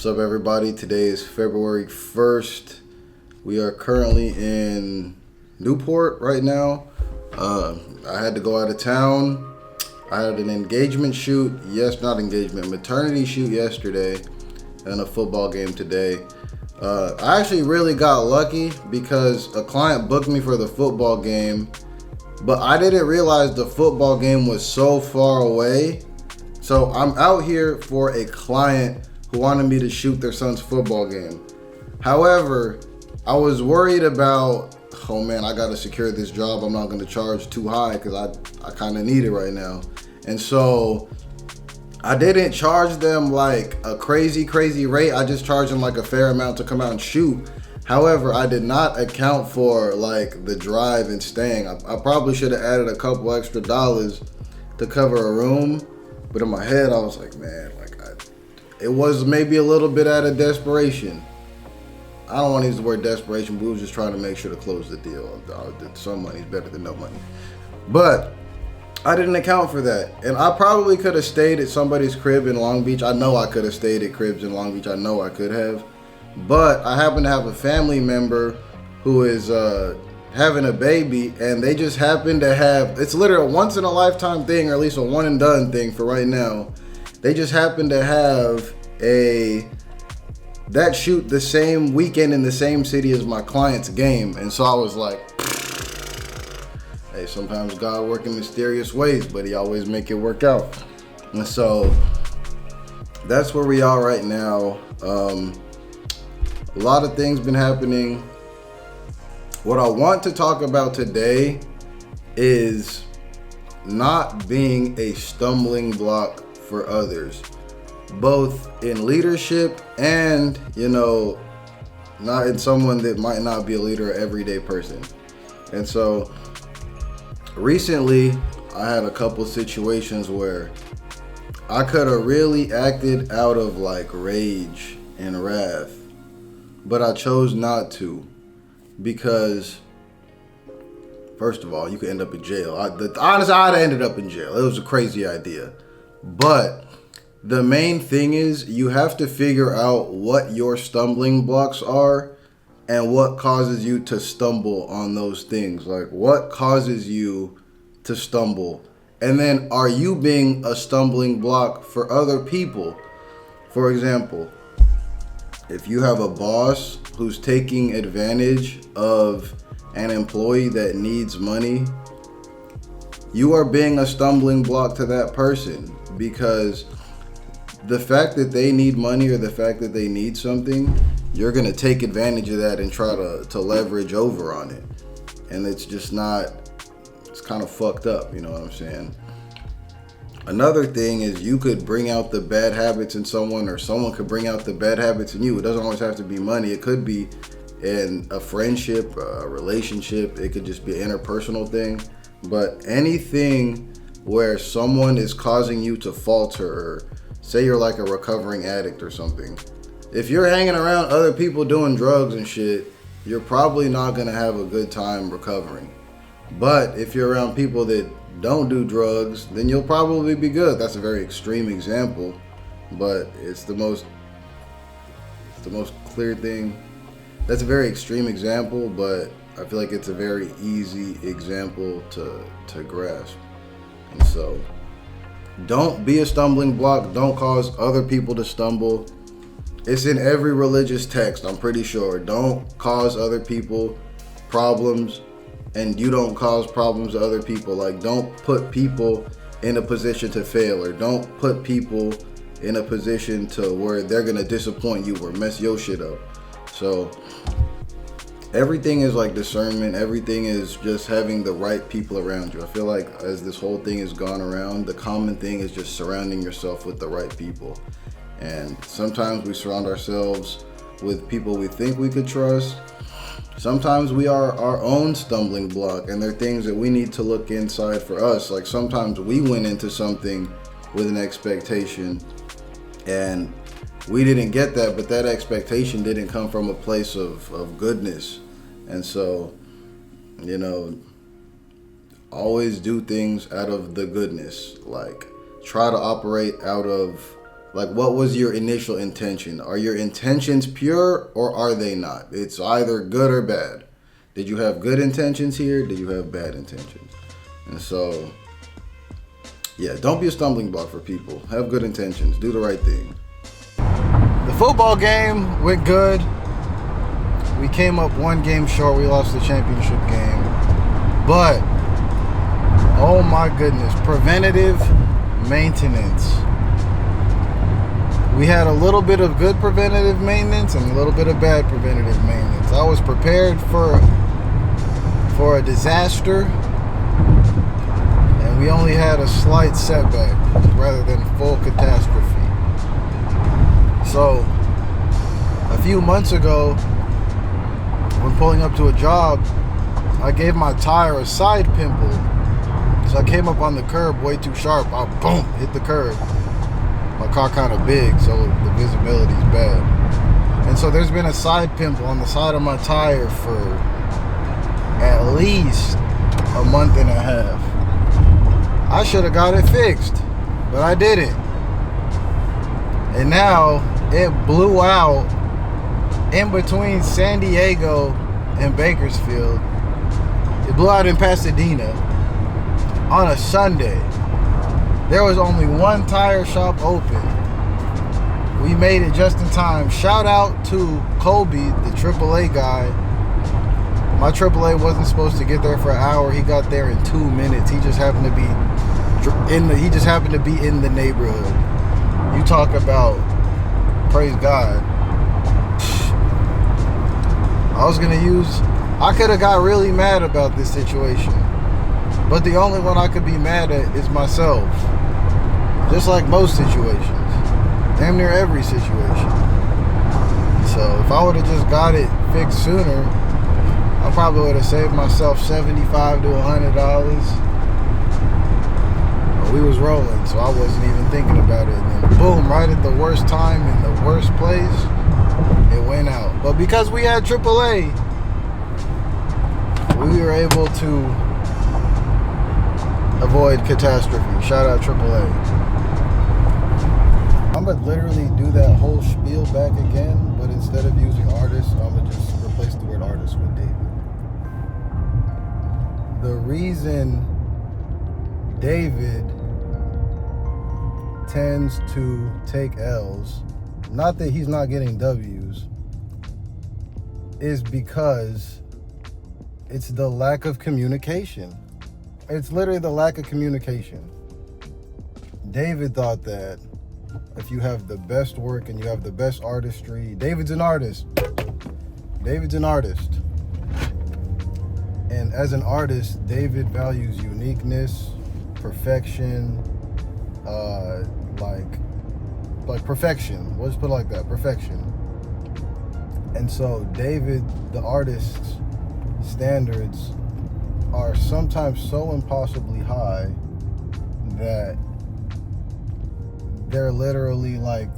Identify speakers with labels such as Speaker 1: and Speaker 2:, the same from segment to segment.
Speaker 1: What's up, everybody? Today is February 1st. We are currently in Newport right now. I had to go out of town. I had an engagement shoot. Maternity shoot yesterday and a football game today. I actually really got lucky because a client booked me for the football game, but I didn't realize the football game was so far away. So I'm out here for a client who wanted me to shoot their son's football game. However, I was worried about, oh man, I gotta secure this job. I'm not gonna charge too high because I kind of need it right now. And so I didn't charge them like a crazy rate. I just charged them like a fair amount to come out and shoot. However, I did not account for like the drive and staying. I probably should have added a couple extra dollars to cover a room. But in my head, I was like, man, it was maybe a little bit out of desperation. I don't want to use the word desperation, but we were just trying to make sure to close the deal. Some money is better than no money. But I didn't account for that. And I probably could have stayed at somebody's crib in Long Beach. I know I could have stayed at cribs in Long Beach. I know I could have. But I happen to have a family member who is having a baby, and they just happen to have, it's literally a once in a lifetime thing, or at least a one and done thing for right now. They just happen to have that shoot the same weekend in the same city as my client's game. And so I was like, hey, sometimes God works in mysterious ways, but he always make it work out. And so that's where we are right now. A lot of things been happening. What I want to talk about today is not being a stumbling block for others, both in leadership and, not in someone that might not be a leader, an everyday person. And so recently I had a couple situations where I could have really acted out of like rage and wrath, but I chose not to because, first of all, you could end up in jail. Honestly, I'd ended up in jail. It was a crazy idea. But the main thing is you have to figure out what your stumbling blocks are and what causes you to stumble on those things. Like, what causes you to stumble? And then, are you being a stumbling block for other people? For example, if you have a boss who's taking advantage of an employee that needs money, you are being a stumbling block to that person, because the fact that they need money or the fact that they need something, you're going to take advantage of that and try to leverage over on it. And it's just not, it's kind of fucked up, you know what I'm saying? Another thing is you could bring out the bad habits in someone, or someone could bring out the bad habits in you. It doesn't always have to be money. It could be in a friendship, a relationship. It could just be an interpersonal thing. But anything where someone is causing you to falter, or say you're like a recovering addict or something. If you're hanging around other people doing drugs and shit, you're probably not gonna have a good time recovering. But if you're around people that don't do drugs, then you'll probably be good. That's a very extreme example, but it's the most clear thing. That's a very extreme example, but I feel like it's a very easy example to grasp. And so, don't be a stumbling block. Don't cause other people to stumble. It's in every religious text, I'm pretty sure. Don't cause other people problems, and you don't cause problems to other people. Like, don't put people in a position to fail, or don't put people in a position to where they're gonna disappoint you or mess your shit up. So everything is like discernment. Everything is just having the right people around you. I feel like as this whole thing has gone around, the common thing is just surrounding yourself with the right people. And sometimes we surround ourselves with people we think we could trust. Sometimes we are our own stumbling block, and there are things that we need to look inside for us. Like, sometimes we went into something with an expectation and we didn't get that, but that expectation didn't come from a place of goodness. And so, always do things out of the goodness. Like, try to operate out of Like, what was your initial intention? Are your intentions pure or are they not? It's either good or bad. Did you have good intentions here? Did you have bad intentions? And so, yeah, don't be a stumbling block for people. Have good intentions. Do the right thing. The football game went good. We came up one game short. We lost the championship game. But, oh my goodness, preventative maintenance. We had a little bit of good preventative maintenance and a little bit of bad preventative maintenance. I was prepared for a disaster, and we only had a slight setback rather than full catastrophe. So, a few months ago, when pulling up to a job, I gave my tire a side pimple. So I came up on the curb way too sharp. I boom, hit the curb. My car kind of big, so the visibility is bad. And so there's been a side pimple on the side of my tire for at least a month and a half. I should have got it fixed, but I didn't. And now it blew out in between San Diego and Bakersfield. It blew out in Pasadena on a Sunday. There was only one tire shop open. We made it just in time. Shout out to Kobe, the AAA guy. My AAA wasn't supposed to get there for an hour. He got there in 2 minutes. He just happened to be in the neighborhood. You talk about praise God. I could have got really mad about this situation. But the only one I could be mad at is myself. Just like most situations. Damn near every situation. So if I would have just got it fixed sooner, I probably would have saved myself $75 to $100. But we was rolling, so I wasn't even thinking about it. And then boom, right at the worst time in the worst place, it went out. But because we had AAA, we were able to avoid catastrophe. Shout out AAA. I'm gonna literally do that whole spiel back again, but instead of using artist, I'm gonna just replace the word artist with David. The reason David tends to take L's, not that he's not getting W's, is because it's the lack of communication. It's literally the lack of communication. David thought that if you have the best work and you have the best artistry, David's an artist. David's an artist. And as an artist, David values uniqueness, perfection, like perfection. We'll just put it like that, perfection. And so David, the artist's standards are sometimes so impossibly high that they're literally like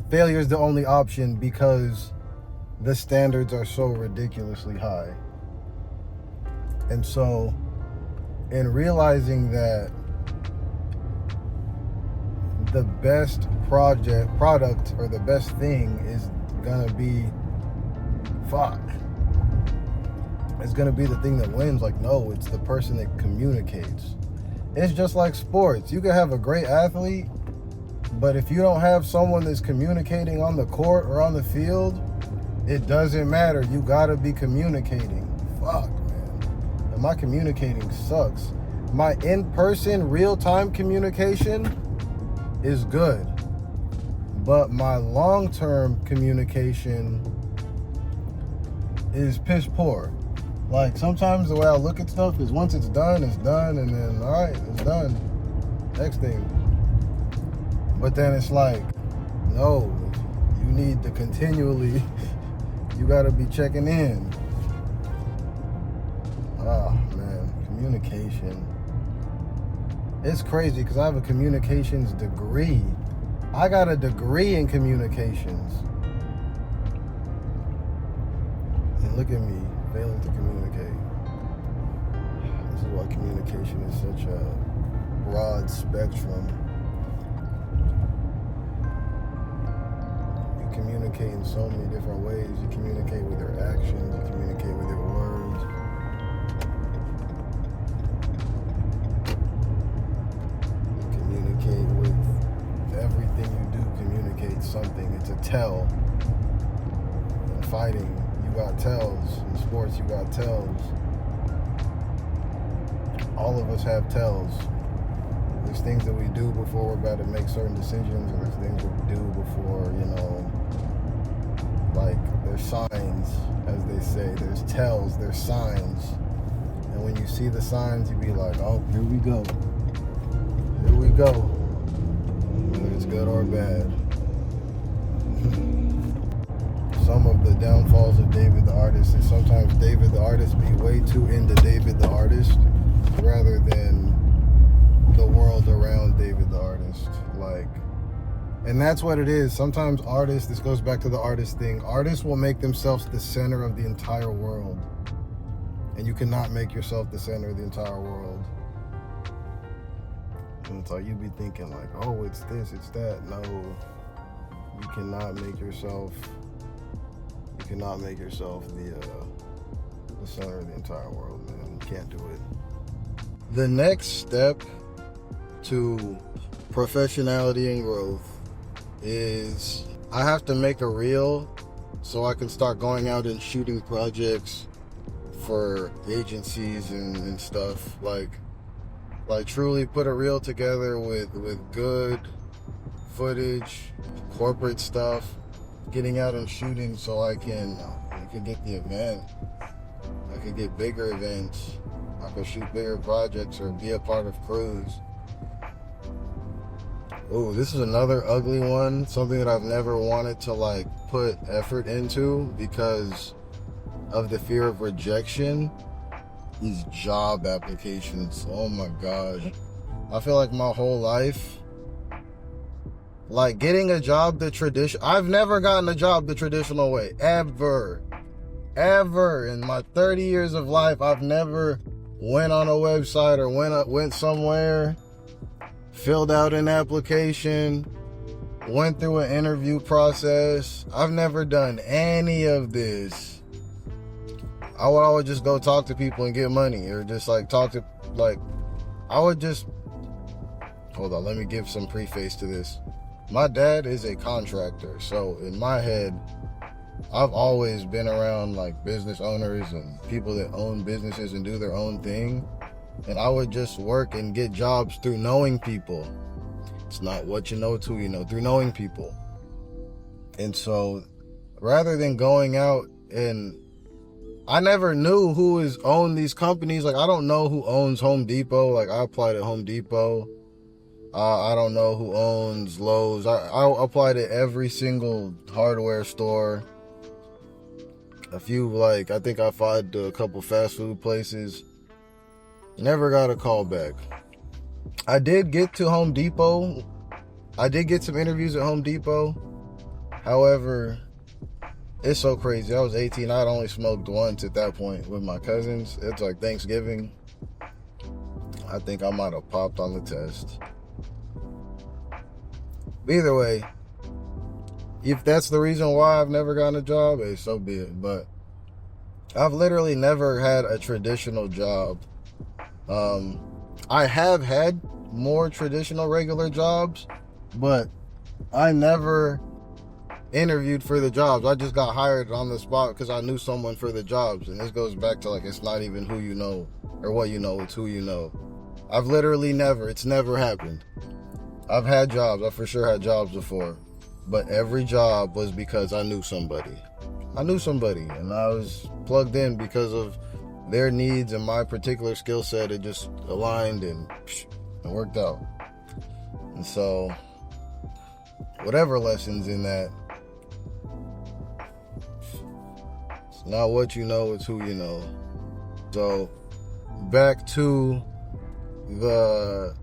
Speaker 1: failure is the only option because the standards are so ridiculously high. And so in realizing that the best product or the best thing is gonna be it's gonna be the thing that wins. Like, no, it's the person that communicates. It's just like sports. You can have a great athlete, but if you don't have someone that's communicating on the court or on the field, it doesn't matter. You gotta be communicating. Fuck, man. And my communicating sucks. My in-person, real-time communication is good, but my long-term communication is piss poor. Like, sometimes the way I look at stuff is once it's done, and then, all right, it's done. Next thing. But then it's like, no, you need to continually, you gotta be checking in. Oh, man, communication. It's crazy because I have a communications degree. I got a degree in communications. And look at me, failing to communicate. This is why communication is such a broad spectrum. communicate in so many different ways. You communicate with your actions, you communicate with your words. You communicate with everything you do, communicate something. It's a tell. In fighting, you got tells. In sports, you got tells. All of us have tells. There's things that we do before we're about to make certain decisions, and there's things that we do before, like there's signs, as they say. There's tells, there's signs. And when you see the signs, you be like, oh, here we go. Here we go. Whether it's good or bad. Some of the downfalls of David the Artist is sometimes David the Artist be way too into David the Artist rather than the world around David the Artist. And that's what it is. Sometimes artists, this goes back to the artist thing, artists will make themselves the center of the entire world. And you cannot make yourself the center of the entire world. And it's like you be thinking like, oh, it's this, it's that. No, you cannot make yourself the center of the entire world, man. You can't do it. The next step to professionality and growth is I have to make a reel so I can start going out and shooting projects for agencies and stuff. Like truly put a reel together with good footage, corporate stuff, getting out and shooting so I can get the event. I can get bigger events. I can shoot bigger projects or be a part of crews. Oh, this is another ugly one. Something that I've never wanted to put effort into because of the fear of rejection is job applications. Oh my God. I feel like my whole life, getting a job I've never gotten a job the traditional way. Ever. In my 30 years of life, I've never went on a website or went somewhere, filled out an application, went through an interview process. I've never done any of this. I would always just go talk to people and get money, or just I would just, hold on, let me give some preface to this. My dad is a contractor, so in my head, I've always been around business owners and people that own businesses and do their own thing. And I would just work and get jobs through knowing people. It's not what you know, it's who you know, through knowing people. And so rather than going out and I never knew who owned these companies. I don't know who owns Home Depot. I applied at Home Depot. I don't know who owns Lowe's. I applied at every single hardware store. A few, I think I applied to a couple fast food places. Never got a call back. I did get to Home Depot. I did get some interviews at Home Depot. However, it's so crazy. I was 18. I'd only smoked once at that point with my cousins. It's Thanksgiving. I think I might have popped on the test. Either way, if that's the reason why I've never gotten a job, hey, so be it. But I've literally never had a traditional job. I have had more traditional regular jobs, but I never interviewed for the jobs. I just got hired on the spot because I knew someone for the jobs. And this goes back to it's not even who you know or what you know, it's who you know. I've literally it's never happened. I've had jobs. I for sure had jobs before. But every job was because I knew somebody. And I was plugged in because of their needs and my particular skill set. It just aligned and it worked out. And so, whatever lessons in that, it's not what you know, it's who you know. So, back to the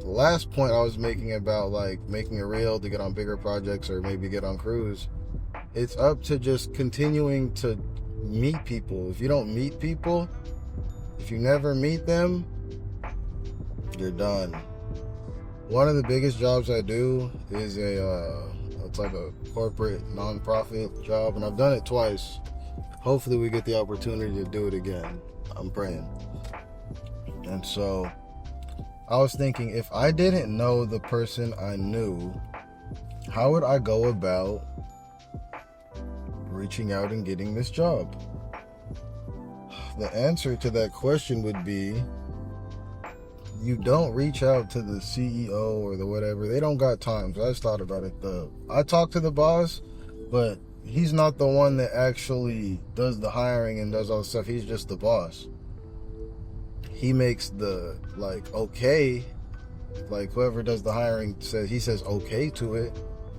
Speaker 1: last point I was making about making a reel to get on bigger projects or maybe get on crews. It's up to just continuing to meet people. If you don't meet people, if you never meet them, you're done. One of the biggest jobs I do is a It's like a corporate nonprofit job, and I've done it twice. Hopefully we get the opportunity to do it again. I'm praying. And so I was thinking, if I didn't know the person I knew, how would I go about reaching out and getting this job? The answer to that question would be, you don't reach out to the CEO or the whatever. They don't got time. So I just thought about it. I talked to the boss, but he's not the one that actually does the hiring and does all the stuff. He's just the boss. He makes the, okay, whoever does the hiring says okay to it,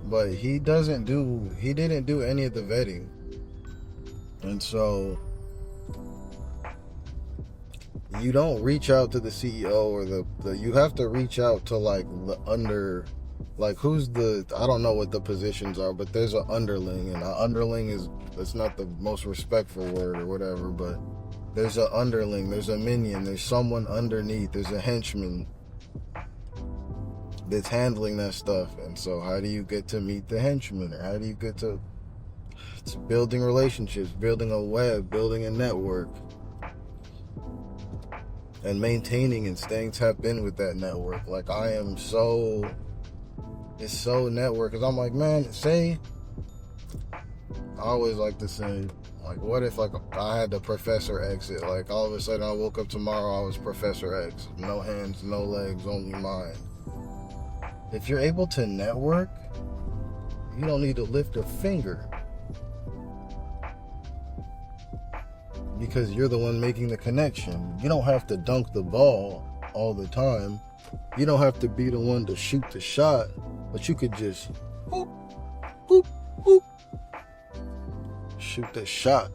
Speaker 1: but he didn't do any of the vetting. And so you don't reach out to the CEO or you have to reach out to I don't know what the positions are, but there's an underling, and an underling it's not the most respectful word or whatever, but there's an underling, there's a minion, there's someone underneath, there's a henchman that's handling that stuff. And so how do you get to meet the henchman? Or how do you get to building relationships, building a web, building a network, and maintaining and staying tapped in with that network? I am it's so network, because I'm like, man, I always like to say, what if I had the Professor exit? All of a sudden I woke up tomorrow, I was Professor X. No hands, no legs, only mind. If you're able to network, you don't need to lift a finger, because you're the one making the connection. You don't have to dunk the ball all the time. You don't have to be the one to shoot the shot, but you could just boop, boop, boop, shoot the shot.